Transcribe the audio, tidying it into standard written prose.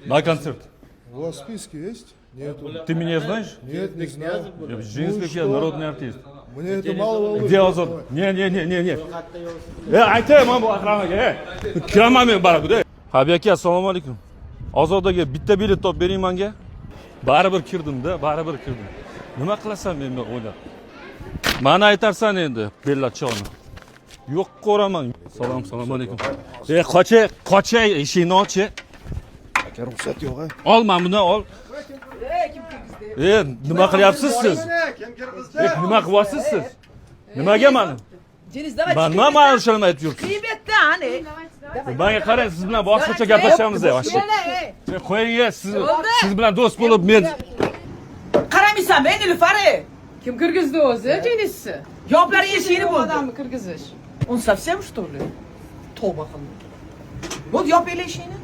На концерт. У вас списки есть? Нету. Ты меня знаешь? Нет, не знаю. Женский я народный артист. Мне это мало волнует. Где Озон? Не. Aytayman bu aqramaga. Kiraman men baribir. Habib aka, assalomu alaykum. Ozodaga bitta bilet topib bering menga. Baribir kirdim. Nima qilasan men o'ylab? Mana aytarsan endi, bellachoni. Yo'q ko'raman. Assalomu alaykum. Qochay, eshikni och. Aka ruxsat yo'q. Olma buni ol. Nima qilyapsiz siz? Nima qilyapsiz siz? Nimaga mani? Ben nima ma'lumotlarni aytib yuribsiz? Menga qarang, siz bilan boshqacha gaplashamiz yo'q. Qo'ying, siz bilan do'st bo'lib men Qaramaysanmi, Nilufari? Kim kirgizdi o'zi jinisi? Yoplari eshigini bo'ldi. Odamni kirgizish. Он совсем что ли? Tavba qildi. Вот yopinglar eshigini.